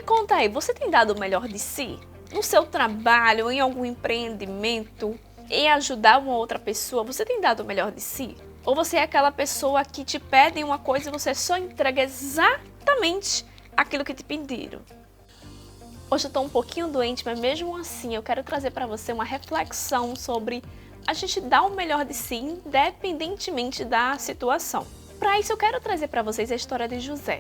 conta aí, você tem dado o melhor de si? No seu trabalho, em algum empreendimento, em ajudar uma outra pessoa, você tem dado o melhor de si? Ou você é aquela pessoa que te pedem uma coisa e você só entrega exatamente aquilo que te pediram? Hoje eu estou um pouquinho doente, mas mesmo assim eu quero trazer para você uma reflexão sobre a gente dar o melhor de si independentemente da situação. Para isso eu quero trazer para vocês a história de José.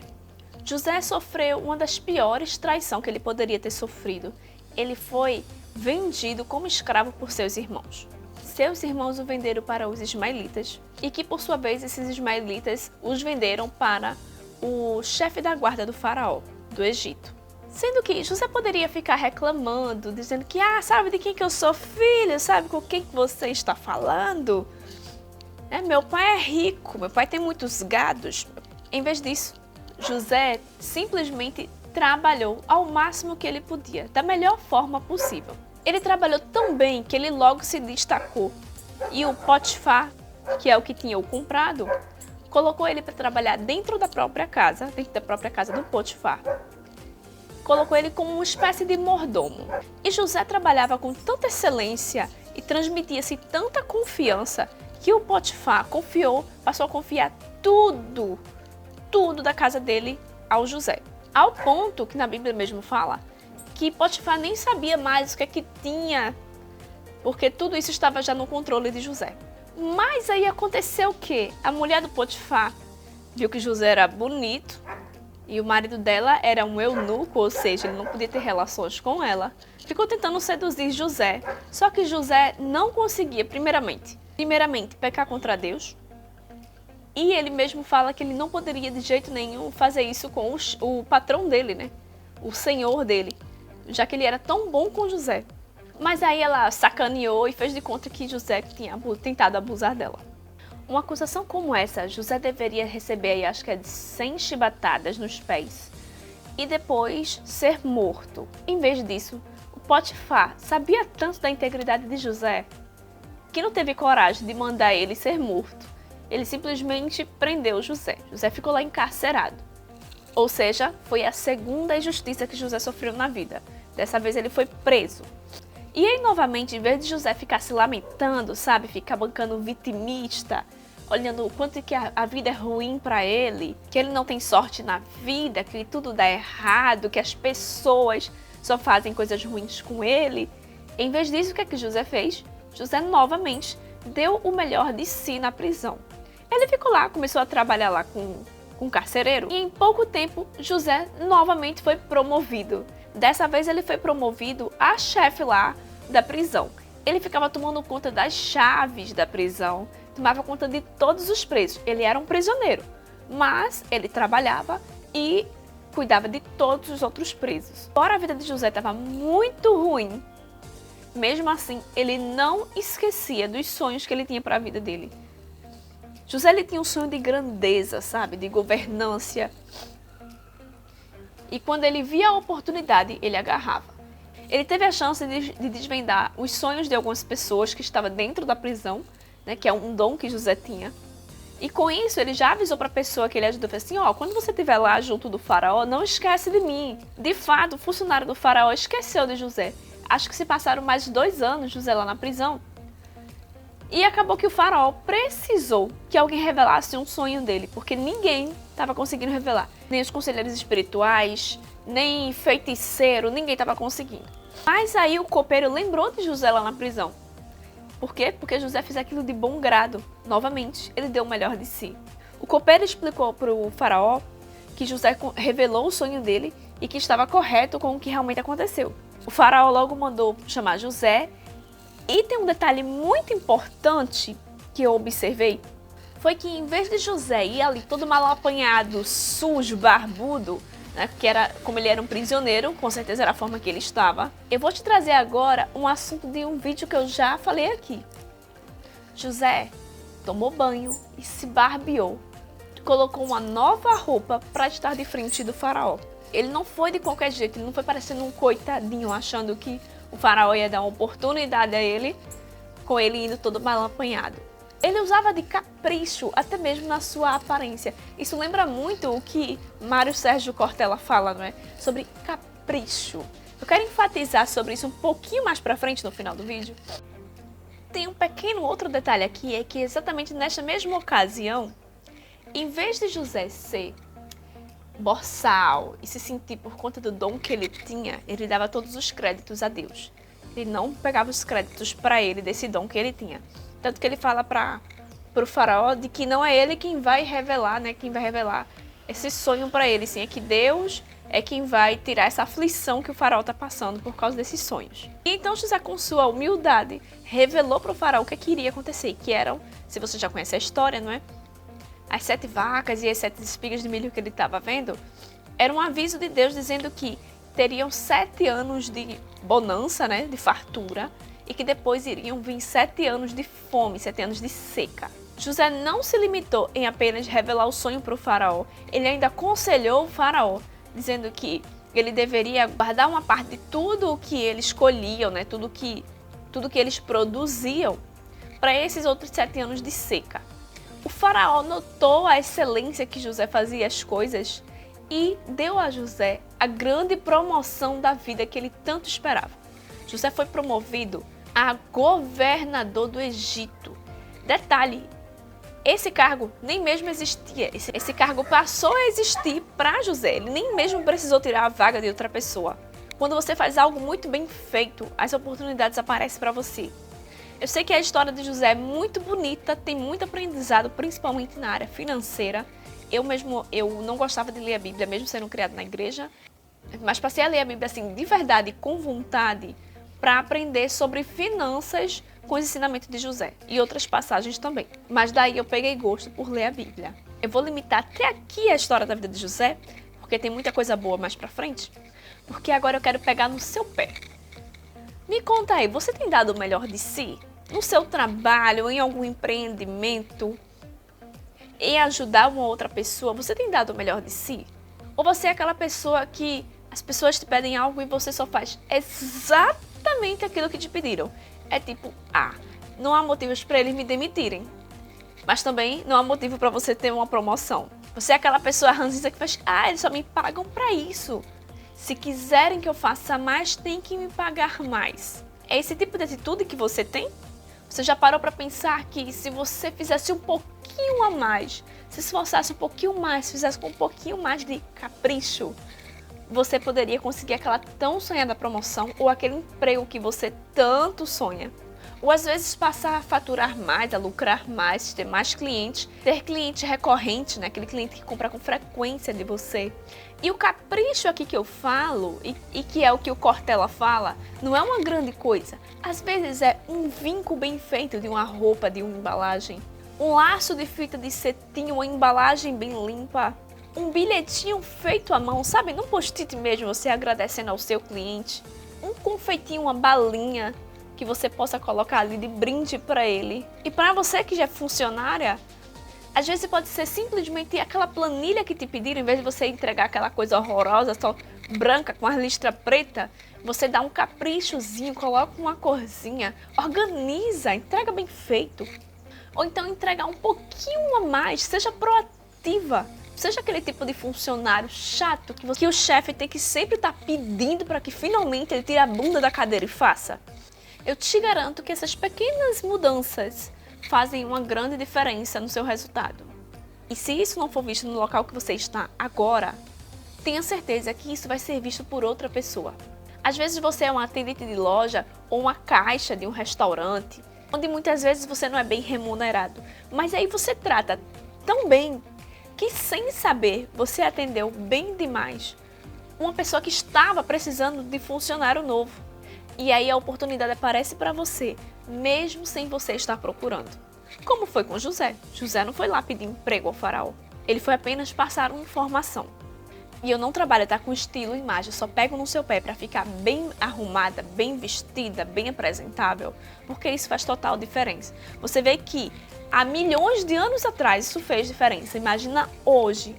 José sofreu uma das piores traições que ele poderia ter sofrido. Ele foi vendido como escravo por seus irmãos. Seus irmãos o venderam para os ismaelitas e que, por sua vez, esses ismaelitas os venderam para o chefe da guarda do faraó, do Egito. Sendo que José poderia ficar reclamando, dizendo que, sabe de quem que eu sou filho? Sabe com quem que você está falando? Meu pai é rico, meu pai tem muitos gados. Em vez disso, José simplesmente trabalhou ao máximo que ele podia, da melhor forma possível. Ele trabalhou tão bem que ele logo se destacou. E o Potifar, que é o que tinha o comprado, colocou ele para trabalhar dentro da própria casa do Potifar. Colocou ele como uma espécie de mordomo. E José trabalhava com tanta excelência e transmitia-se tanta confiança que o Potifar passou a confiar tudo da casa dele ao José. Ao ponto que na Bíblia mesmo fala que Potifar nem sabia mais o que é que tinha, porque tudo isso estava já no controle de José. Mas aí aconteceu o quê? A mulher do Potifar viu que José era bonito e o marido dela era um eunuco, ou seja, ele não podia ter relações com ela. Ficou tentando seduzir José, só que José não conseguia, primeiramente, pecar contra Deus. E ele mesmo fala que ele não poderia de jeito nenhum fazer isso com o patrão dele, né? O senhor dele, já que ele era tão bom com José. Mas aí ela sacaneou e fez de conta que José tinha tentado abusar dela. Uma acusação como essa, José deveria receber, acho que é de 100 chibatadas nos pés e depois ser morto. Em vez disso, o Potifar sabia tanto da integridade de José que não teve coragem de mandar ele ser morto. Ele simplesmente prendeu José. José ficou lá encarcerado. Ou seja, foi a segunda injustiça que José sofreu na vida. Dessa vez ele foi preso. E aí, novamente, em vez de José ficar se lamentando, sabe? Ficar bancando vitimista, olhando o quanto que a vida é ruim para ele, que ele não tem sorte na vida, que tudo dá errado, que as pessoas só fazem coisas ruins com ele. Em vez disso, o que é que José fez? José novamente deu o melhor de si na prisão. Ele ficou lá, começou a trabalhar lá com um carcereiro e em pouco tempo José novamente foi promovido. Dessa vez ele foi promovido a chefe lá da prisão. Ele ficava tomando conta das chaves da prisão, tomava conta de todos os presos. Ele era um prisioneiro, mas ele trabalhava e cuidava de todos os outros presos. Embora a vida de José estava muito ruim, mesmo assim ele não esquecia dos sonhos que ele tinha para a vida dele. José ele tinha um sonho de grandeza, sabe, de governância. E quando ele via a oportunidade, ele agarrava. Ele teve a chance de desvendar os sonhos de algumas pessoas que estavam dentro da prisão, né, que é um dom que José tinha. E com isso, ele já avisou para a pessoa que ele ajudou, falou assim, quando você estiver lá junto do faraó, não esquece de mim. De fato, o funcionário do faraó esqueceu de José. Acho que se passaram mais 2 anos José lá na prisão. E acabou que o faraó precisou que alguém revelasse um sonho dele, porque ninguém estava conseguindo revelar. Nem os conselheiros espirituais, nem feiticeiro, ninguém estava conseguindo. Mas aí o copeiro lembrou de José lá na prisão. Por quê? Porque José fez aquilo de bom grado. Novamente, ele deu o melhor de si. O copeiro explicou para o faraó que José revelou o sonho dele e que estava correto com o que realmente aconteceu. O faraó logo mandou chamar José. E tem um detalhe muito importante que eu observei, foi que em vez de José ir ali todo mal apanhado, sujo, barbudo, né, que era como ele era um prisioneiro, com certeza era a forma que ele estava, eu vou te trazer agora um assunto de um vídeo que eu já falei aqui. José tomou banho e se barbeou, colocou uma nova roupa para estar de frente do faraó. Ele não foi de qualquer jeito, ele não foi parecendo um coitadinho, achando que o faraó ia dar uma oportunidade a ele, com ele indo todo mal apanhado. Ele usava de capricho, até mesmo na sua aparência. Isso lembra muito o que Mário Sérgio Cortella fala, não é? Sobre capricho. Eu quero enfatizar sobre isso um pouquinho mais pra frente no final do vídeo. Tem um pequeno outro detalhe aqui, é que exatamente nesta mesma ocasião, em vez de José ser boçal e se sentir por conta do dom que ele tinha, ele dava todos os créditos a Deus. Ele não pegava os créditos para ele desse dom que ele tinha. Tanto que ele fala para o faraó de que não é ele quem vai revelar, né? Quem vai revelar esse sonho para ele, sim, é que Deus é quem vai tirar essa aflição que o faraó está passando por causa desses sonhos. E então José, com sua humildade, revelou para o faraó o que iria acontecer, que eram, se você já conhece a história, não é? As 7 vacas e as 7 espigas de milho que ele estava vendo, era um aviso de Deus dizendo que teriam 7 anos de bonança, né, de fartura, e que depois iriam vir 7 anos de fome, 7 anos de seca. José não se limitou em apenas revelar o sonho para o faraó, ele ainda aconselhou o faraó, dizendo que ele deveria guardar uma parte de tudo o que eles colhiam, né, tudo que eles produziam, para esses outros 7 anos de seca. O faraó notou a excelência que José fazia as coisas e deu a José a grande promoção da vida que ele tanto esperava. José foi promovido a governador do Egito. Detalhe, esse cargo nem mesmo existia. Esse cargo passou a existir para José. Ele nem mesmo precisou tirar a vaga de outra pessoa. Quando você faz algo muito bem feito, as oportunidades aparecem para você. Eu sei que a história de José é muito bonita, tem muito aprendizado, principalmente na área financeira. Eu não gostava de ler a Bíblia, mesmo sendo criado na igreja, mas passei a ler a Bíblia assim, de verdade, com vontade, para aprender sobre finanças com os ensinamentos de José e outras passagens também. Mas daí eu peguei gosto por ler a Bíblia. Eu vou limitar até aqui a história da vida de José, porque tem muita coisa boa mais para frente, porque agora eu quero pegar no seu pé. Me conta aí, você tem dado o melhor de si? No seu trabalho, em algum empreendimento, em ajudar uma outra pessoa, você tem dado o melhor de si? Ou você é aquela pessoa que as pessoas te pedem algo e você só faz exatamente aquilo que te pediram? É tipo, não há motivos para eles me demitirem, mas também não há motivo para você ter uma promoção. Você é aquela pessoa ranzinza que faz, eles só me pagam para isso. Se quiserem que eu faça mais, tem que me pagar mais. É esse tipo de atitude que você tem? Você já parou para pensar que se você fizesse um pouquinho a mais, se esforçasse um pouquinho mais, fizesse com um pouquinho mais de capricho, você poderia conseguir aquela tão sonhada promoção ou aquele emprego que você tanto sonha? Ou às vezes passar a faturar mais, a lucrar mais, ter mais clientes, ter cliente recorrente, né? Aquele cliente que compra com frequência de você. E o capricho aqui que eu falo, e que é o que o Cortella fala, não é uma grande coisa. Às vezes é um vinco bem feito de uma roupa, de uma embalagem, um laço de fita de cetim, uma embalagem bem limpa, um bilhetinho feito à mão, sabe? Num post-it mesmo, você agradecendo ao seu cliente, um confeitinho, uma balinha, que você possa colocar ali de brinde para ele. E para você que já é funcionária, às vezes pode ser simplesmente aquela planilha que te pediram, em vez de você entregar aquela coisa horrorosa, só branca, com a listra preta, você dá um caprichozinho, coloca uma corzinha, organiza, entrega bem feito. Ou então entregar um pouquinho a mais, seja proativa. Seja aquele tipo de funcionário chato que o chefe tem que sempre estar pedindo para que finalmente ele tire a bunda da cadeira e faça. Eu te garanto que essas pequenas mudanças fazem uma grande diferença no seu resultado. E se isso não for visto no local que você está agora, tenha certeza que isso vai ser visto por outra pessoa. Às vezes você é um atendente de loja ou uma caixa de um restaurante, onde muitas vezes você não é bem remunerado, mas aí você trata tão bem que sem saber você atendeu bem demais uma pessoa que estava precisando de funcionário novo. E aí a oportunidade aparece para você, mesmo sem você estar procurando. Como foi com José? José não foi lá pedir emprego ao faraó. Ele foi apenas passar uma informação. E eu não trabalho, com estilo e imagem, só pego no seu pé para ficar bem arrumada, bem vestida, bem apresentável, porque isso faz total diferença. Você vê que há milhões de anos atrás isso fez diferença. Imagina hoje.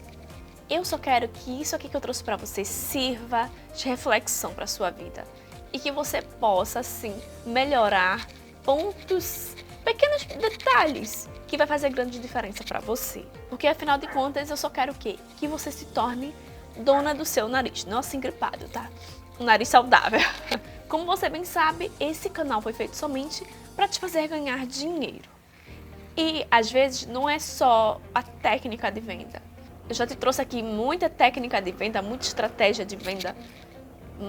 Eu só quero que isso aqui que eu trouxe para você sirva de reflexão para a sua vida. E que você possa, sim, melhorar pontos, pequenos detalhes que vai fazer grande diferença para você. Porque, afinal de contas, eu só quero o quê? Que você se torne dona do seu nariz, não assim gripado, tá? um nariz saudável. Como você bem sabe, esse canal foi feito somente para te fazer ganhar dinheiro. E às vezes não é só a técnica de venda. Eu já te trouxe aqui muita técnica de venda, muita estratégia de venda,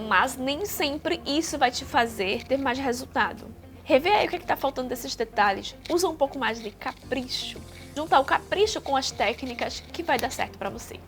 mas nem sempre isso vai te fazer ter mais resultado. Revê aí o que está faltando desses detalhes, usa um pouco mais de capricho. Junta o capricho com as técnicas que vai dar certo para você.